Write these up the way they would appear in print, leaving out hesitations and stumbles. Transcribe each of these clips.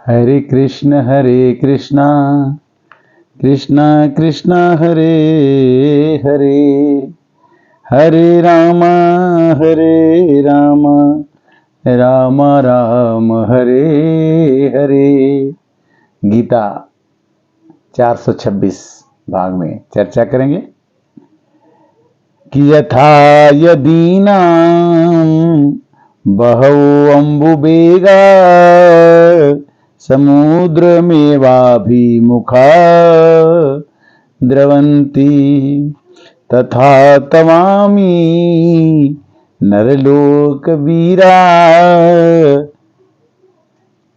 हरे कृष्ण कृष्ण कृष्ण हरे हरे, हरे राम राम राम हरे हरे। गीता 426 भाग में चर्चा करेंगे कि यथा यदीनां बहवो अम्बुवेगा समुद्रमेवाभिमुखा द्रवन्ति तथा तवामि नरलोकवीरा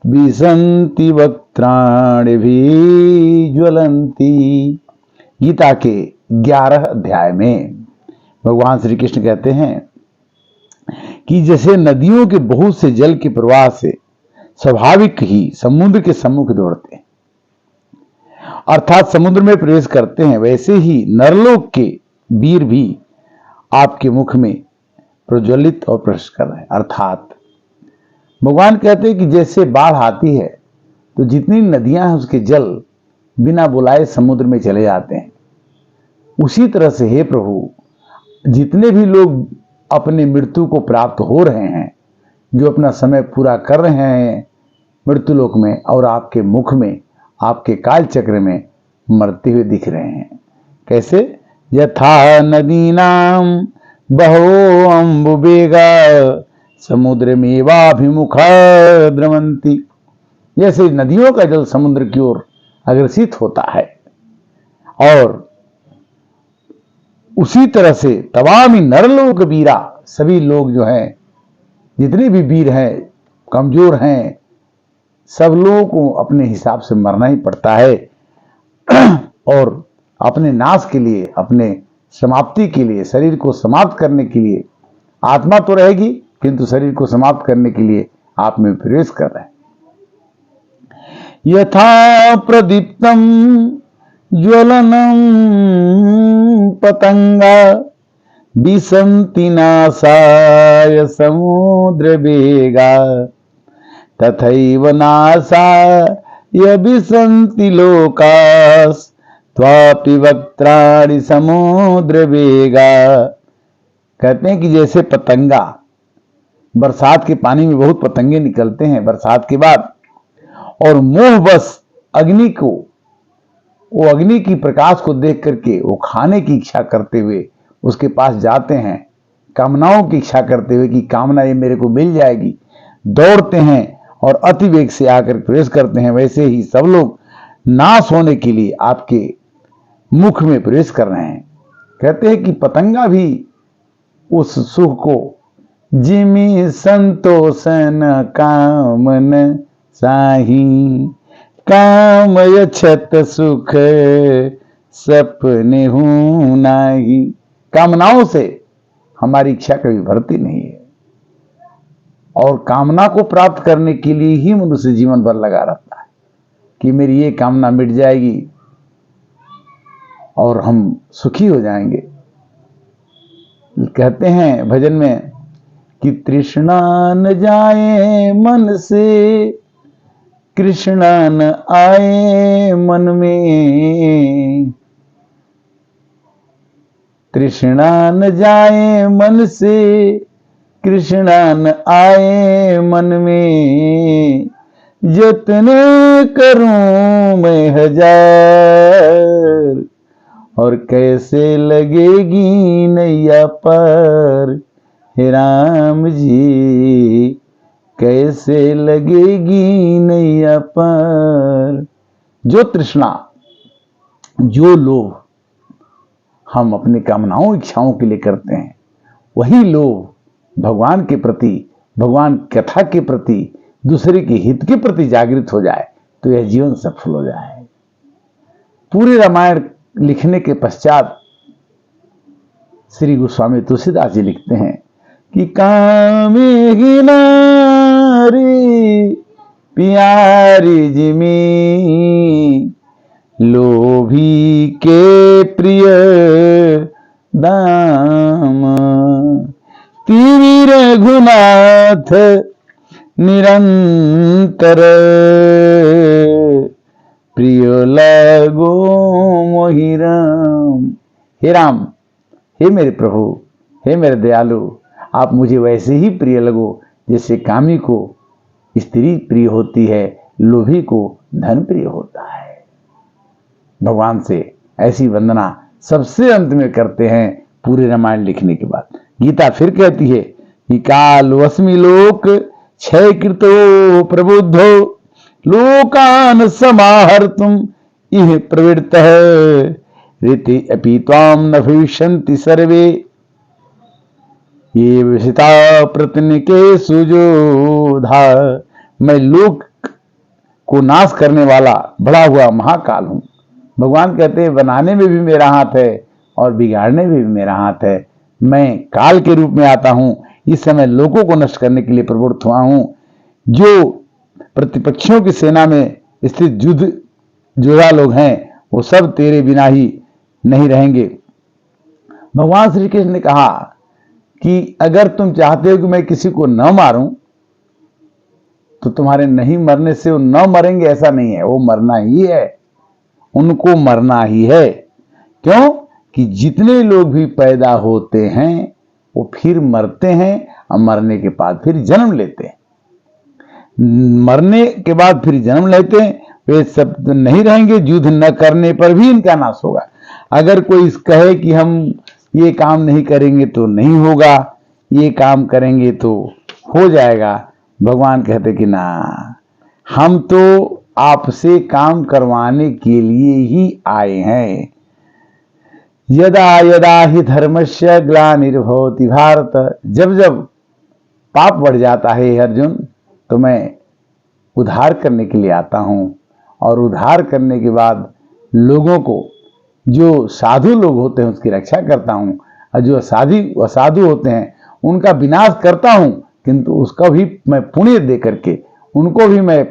विसन्ति वक्त्राणिभिः ज्वलन्ति। गीता के 11 अध्याय में भगवान श्री कृष्ण कहते हैं कि जैसे नदियों के बहुत से जल के प्रवाह से स्वाभाविक ही समुद्र के सम्मुख दौड़ते हैं अर्थात समुद्र में प्रवेश करते हैं, वैसे ही नरलोक के वीर भी आपके मुख में प्रज्वलित और प्रवेश कर रहे हैं। अर्थात भगवान कहते हैं कि जैसे बाढ़ आती है तो जितनी नदियां हैं उसके जल बिना बुलाए समुद्र में चले जाते हैं। उसी तरह से हे प्रभु, जितने भी लोग अपने मृत्यु को प्राप्त हो रहे हैं, जो अपना समय पूरा कर रहे हैं मृत्युलोक में, और आपके मुख में, आपके काल चक्र में मरते हुए दिख रहे हैं। कैसे? यथा नदीनां बहवो अम्बुवेगा समुद्रमेवाभिमुखा द्रवन्ति। जैसे नदियों का जल समुद्र की ओर अग्रसित होता है, और उसी तरह से तवामि नरलोक वीरा, सभी लोग जो हैं, जितने भी वीर हैं, कमजोर हैं, सब लोगों को अपने हिसाब से मरना ही पड़ता है। और अपने नाश के लिए, अपने समाप्ति के लिए, शरीर को समाप्त करने के लिए, आत्मा तो रहेगी किंतु शरीर को समाप्त करने के लिए आप में प्रवेश कर रहे हैं। यथा प्रदीप्तम ज्वलनम पतंगा विसन्ति नाशाय समुद्र वेगा तथैव नाशाय विसन्ति लोकास्त्वापि वक्त्राणि समुद्र वेगा। कहते हैं कि जैसे पतंगा, बरसात के पानी में बहुत पतंगे निकलते हैं बरसात के बाद, और मोहवश अग्नि को, वो अग्नि की प्रकाश को देख करके वो खाने की इच्छा करते हुए उसके पास जाते हैं, कामनाओं की इच्छा करते हुए कि कामना ये मेरे को मिल जाएगी, दौड़ते हैं और अति वेग से आकर प्रवेश करते हैं। वैसे ही सब लोग नाश होने के लिए आपके मुख में प्रवेश कर रहे हैं। कहते हैं कि पतंगा भी उस सुख को जिमि संतोषन कामन साही कामय छत सुख सपने हूं नाही। कामनाओं से हमारी इच्छा कभी भरती नहीं है, और कामना को प्राप्त करने के लिए ही मनुष्य जीवन भर लगा रहता है कि मेरी ये कामना मिट जाएगी और हम सुखी हो जाएंगे। कहते हैं भजन में कि तृष्णा न जाए मन से, कृष्णा न आए मन में, तृष्णा न जाए मन से, कृष्णा न आए मन में, जतने करूं मैं हजार, और कैसे लगेगी नैया पर, हे राम जी कैसे लगेगी नैया पर। जो तृष्णा, जो लोभ हम अपनी कामनाओं इच्छाओं के लिए करते हैं, वही लोभ भगवान के प्रति, भगवान कथा के प्रति, दूसरे के हित के प्रति जागृत हो जाए तो यह जीवन सफल हो जाए। पूरे रामायण लिखने के पश्चात श्री गोस्वामी तुलसीदास जी लिखते हैं कि कामे नारी प्यारी जिमी, लोभी के प्रिय दाम, तीर रघुनाथ निरंतर मोहि राम। हे राम, हे मेरे प्रभु, हे मेरे दयालु, आप मुझे वैसे ही प्रिय लगो जैसे कामी को स्त्री प्रिय होती है, लोभी को धन प्रिय होता है। भगवान से ऐसी वंदना सबसे अंत में करते हैं पूरे रामायण लिखने के बाद। गीता फिर कहती है कि काल वस्मि लोक क्षय कृतो प्रबुद्धो लोकान समाहर्तुम इह प्रवृत्तः रीति अपि त्वाम न भविष्यन्ति सर्वे ये विषिता प्रतिनिके सुजोधा। मैं लोक को नाश करने वाला बढ़ा हुआ महाकाल हूं। भगवान कहते हैं बनाने में भी मेरा हाथ है और बिगाड़ने में भी मेरा हाथ है। मैं काल के रूप में आता हूं, इस समय लोगों को नष्ट करने के लिए प्रवृत्त हुआ हूं। जो प्रतिपक्षियों की सेना में स्थित योद्धा लोग हैं वो सब तेरे बिना ही नहीं रहेंगे। भगवान श्री कृष्ण ने कहा कि अगर तुम चाहते हो कि मैं किसी को न मारूं तो तुम्हारे नहीं मरने से वो न मरेंगे ऐसा नहीं है, वो मरना ही है, उनको मरना ही है। क्यों कि जितने लोग भी पैदा होते हैं वो फिर मरते हैं और मरने के बाद फिर जन्म लेते हैं। मरने के बाद फिर जन्म लेते हैं, वे सब नहीं रहेंगे। युद्ध न करने पर भी इनका नाश होगा। अगर कोई कहे कि हम ये काम नहीं करेंगे तो नहीं होगा, ये काम करेंगे तो हो जाएगा, भगवान कहते कि ना, हम तो आपसे काम करवाने के लिए ही आए हैं। यदा यदा ही धर्मस्य ग्लानिर्भवति भारत। जब जब पाप बढ़ जाता है अर्जुन तो मैं उद्धार करने के लिए आता हूं, और उद्धार करने के बाद लोगों को, जो साधु लोग होते हैं उसकी रक्षा करता हूं, और जो असाधु होते हैं उनका विनाश करता हूं, किंतु उसका भी मैं पुण्य दे करके, उनको भी मैं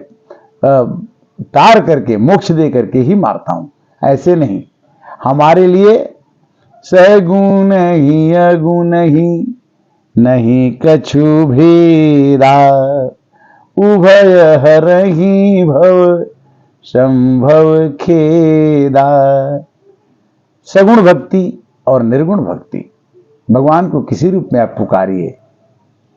तार करके, मोक्ष दे करके ही मारता हूं। ऐसे नहीं, हमारे लिए सगुण ही अगुण ही नहीं कछु भेदा, उभय हरहि भव संभव खेदा। सगुण भक्ति और निर्गुण भक्ति, भगवान को किसी रूप में आप पुकारिए,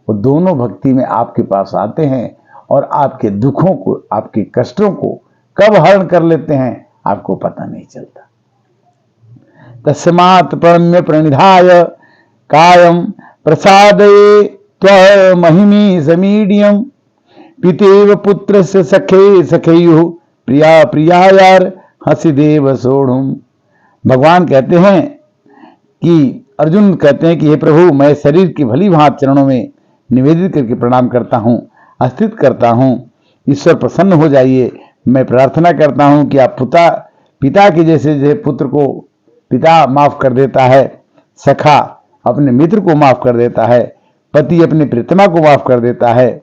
वो दोनों भक्ति में आपके पास आते हैं और आपके दुखों को, आपके कष्टों को कब हरण कर लेते हैं आपको पता नहीं चलता। तस्मात् प्रणम्य प्रणिधाय कायम प्रसादये त्वमहिमी समीड्यम पितेव पुत्र से सखे सखेयु प्रिया प्रियायार हसिदेव सोढ़ुम। भगवान कहते हैं कि, अर्जुन कहते हैं कि हे प्रभु, मैं शरीर की भली भांति चरणों में निवेदित करके प्रणाम करता हूं, अस्थित करता हूं। ईश्वर प्रसन्न हो जाइए। मैं प्रार्थना करता हूं कि आप पिता के जैसे पुत्र को पिता माफ कर देता है, सखा अपने मित्र को माफ कर देता है, पति अपने प्रीतमा को माफ कर देता है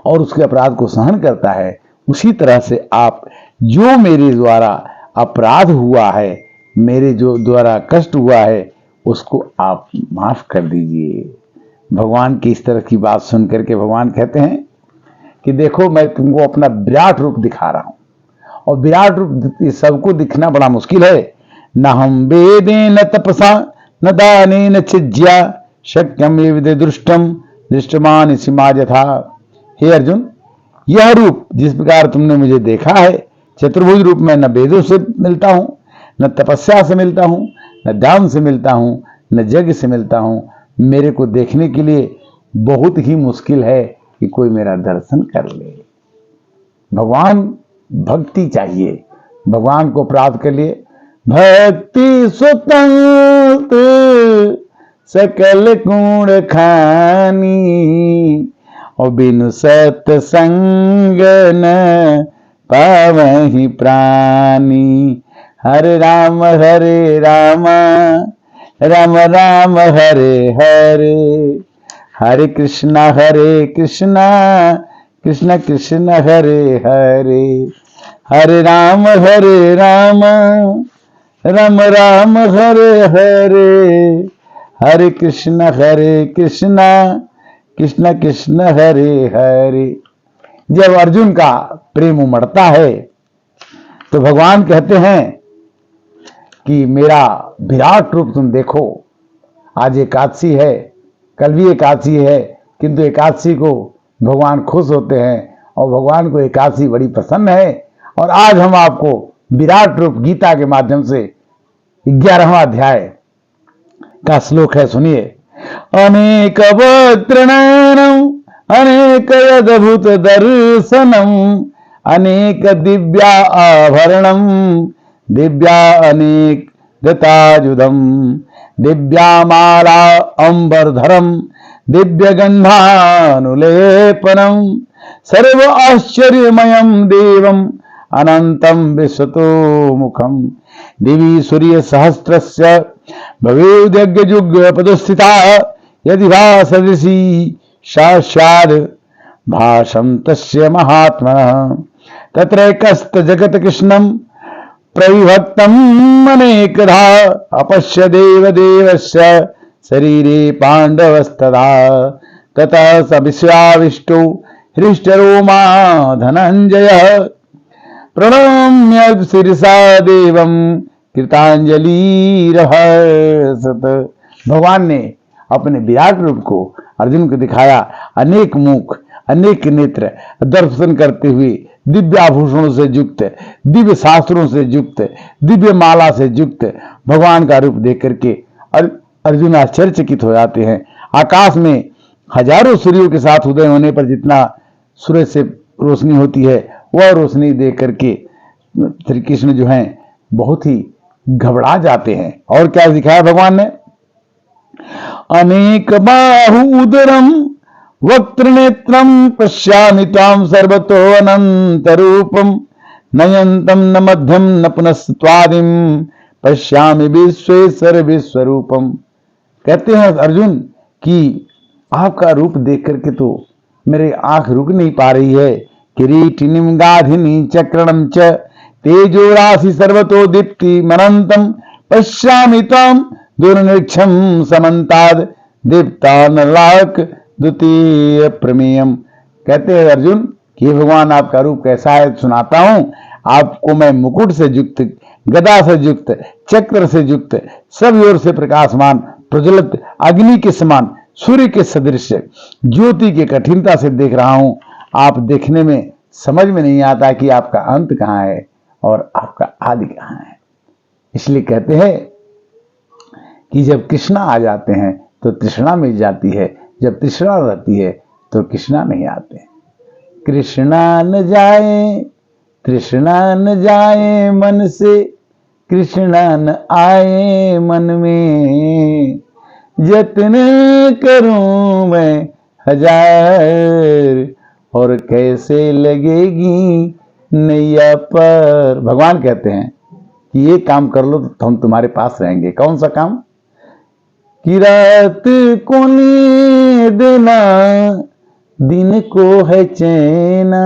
और उसके अपराध को सहन करता है, उसी तरह से आप जो मेरे द्वारा अपराध हुआ है, मेरे जो द्वारा कष्ट हुआ है, उसको आप माफ कर दीजिए। भगवान की इस तरह की बात सुन करके भगवान कहते हैं कि देखो, मैं तुमको अपना विराट रूप दिखा रहा हूं, और विराट रूप सबको दिखना बड़ा मुश्किल है। न हम वेदे न तपसा न दाने न चिज्या शक्यम एवं दृष्टम दृष्टमान सिमाज था। हे अर्जुन, यह रूप जिस प्रकार तुमने मुझे देखा है, चतुर्भुज रूप में न वेदों से मिलता हूं, न तपस्या से मिलता हूं, न दान से मिलता हूं, न यज्ञ से मिलता हूं। मेरे को देखने के लिए बहुत ही मुश्किल है कि कोई मेरा दर्शन कर ले। भगवान भक्ति चाहिए, भगवान को प्राप्त कर लिए। भक्ति स्वतंत्र सकल गुण खानी, और बिनु सत्संग न पावहि प्राणी। हरे राम राम राम हरे हरे, हरे कृष्णा कृष्ण कृष्ण हरे हरे, हरे राम राम राम हरे हरे, हरे कृष्ण कृष्ण कृष्ण हरे हरे। जब अर्जुन का प्रेम उमड़ता है तो भगवान कहते हैं कि मेरा विराट रूप तुम देखो। आज एकादशी है, कल भी एकादशी है, किंतु एकादशी को भगवान खुश होते हैं और भगवान को एकादशी बड़ी पसंद है। और आज हम आपको विराट रूप गीता के माध्यम से 11वां अध्याय का श्लोक है, सुनिए। अनेक वक्त्रनयनम अनेक अद्भुत दर्शनम अनेक दिव्या आभरणम दिव्या अनेक गतायुधम दिव्यामाला अंबरधरम दिव्य गंधानुलेपनम सर्व आश्चर्यमयम देवम अनंतम विश्वतो मुखम दिवी सूर्य सहस्रस्य भवेद्यज्ञ पदस्थिता यदि वा सदृशी साक्षाद भाषम तस्य महात्मनः तत्रैकस्त जगत कृष्णम प्रविभक्तम अनेकधा अपश्य देवदेवस्य शरीरे पांडवस्तदा ततः स विश्वाविष्टो हृष्टरोमा धनंजयः प्रणम्य शिरसा देवम कृतांजलिरहसत। भगवान ने अपने विराट रूप को अर्जुन को दिखाया। अनेक मुख, अनेक नेत्र दर्शन करते हुए, दिव्य आभूषणों से युक्त, दिव्य शास्त्रों से युक्त, दिव्य माला से युक्त भगवान का रूप देख करके अर्जुन आश्चर्यचकित हो जाते हैं। आकाश में हजारों सूर्यों के साथ उदय होने पर जितना सूरज से रोशनी होती है, वह रोशनी देख करके श्री कृष्ण जो हैं बहुत ही घबरा जाते हैं। और क्या दिखाया भगवान ने? अनेक बाहुदरम वक्त्रनेत्रम पश्यामि त्वां सर्वतो अनंत रूपम नयंतम न मध्यम न पुनस्त्वादिम पश्यामि विश्वेश्वर विश्वरूपम। कहते हैं अर्जुन कि आपका रूप देख करके तो मेरी आंख रुक नहीं पा रही है। किरीटिनिम गाधिनी चक्रणम च तेजो राशि सर्वतो दीप्ति मनंतम पश्यामि त्वां दुर्निरीक्षम समन्ताद दीप्तानलाक द्वितीय प्रमेयम। कहते हैं अर्जुन कि भगवान आपका रूप कैसा है सुनाता हूं आपको। मैं मुकुट से युक्त, गदा से युक्त, चक्र से युक्त, सब ओर से प्रकाशमान, प्रज्वलित अग्नि के समान, सूर्य के सदृश, ज्योति की कठिनता से देख रहा हूं। आप देखने में समझ में नहीं आता कि आपका अंत कहां है और आपका आदि कहां है। इसलिए कहते हैं कि जब कृष्णा आ जाते हैं तो तृष्णा मिट जाती है, जब तृष्णा रहती है तो कृष्णा नहीं आते। कृष्णा न जाए, तृष्णा न जाए मन से, कृष्णा न आए मन में, जतन करूं मैं हजार और कैसे लगेगी नैया पर। भगवान कहते हैं कि ये काम कर लो तो हम तुम्हारे पास रहेंगे। कौन सा काम? कि रात को नींद देना, दिन को है चैना,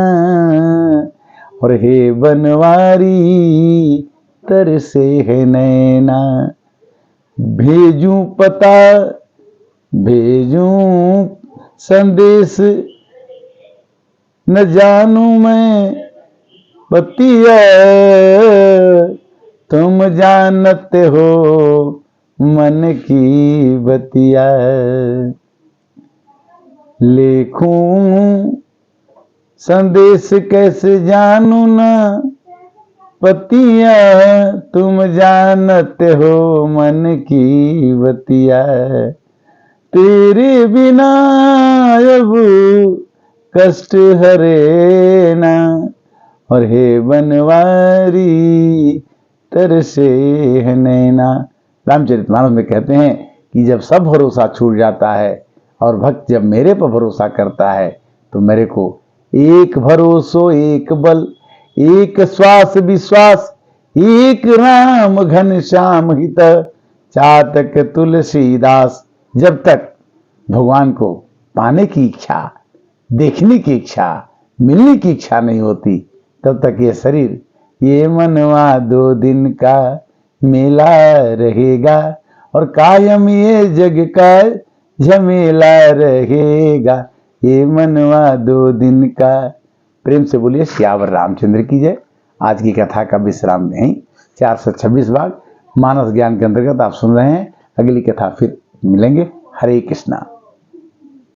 और हे बनवारी तरसे है नैना। भेजूं पता, भेजूं संदेश, न जानू मैं बतिया, तुम जानते हो मन की बतिया। लिखूं संदेश कैसे जानू ना पतिया, तुम जानते हो मन की बतिया। तेरे बिना अब कष्ट हरे ना, और हे बनवारी तरसे है नैना। रामचरितमानस में कहते हैं कि जब सब भरोसा छूट जाता है और भक्त जब मेरे पर भरोसा करता है तो मेरे को एक भरोसो एक बल, एक श्वास विश्वास, एक राम घन श्याम हित, चातक तुलसीदास। जब तक भगवान को पाने की इच्छा, देखने की इच्छा, मिलने की इच्छा नहीं होती तब तक ये शरीर, ये मनवा 2 दिन का मेला रहेगा और कायम ये जग का झमेला रहेगा। ये मनवा 2 दिन का। प्रेम से बोलिए सियावर रामचंद्र की जय। आज की कथा का विश्राम नहीं, 426 भाग मानस ज्ञान के अंतर्गत आप सुन रहे हैं। अगली कथा फिर मिलेंगे। हरे कृष्णा।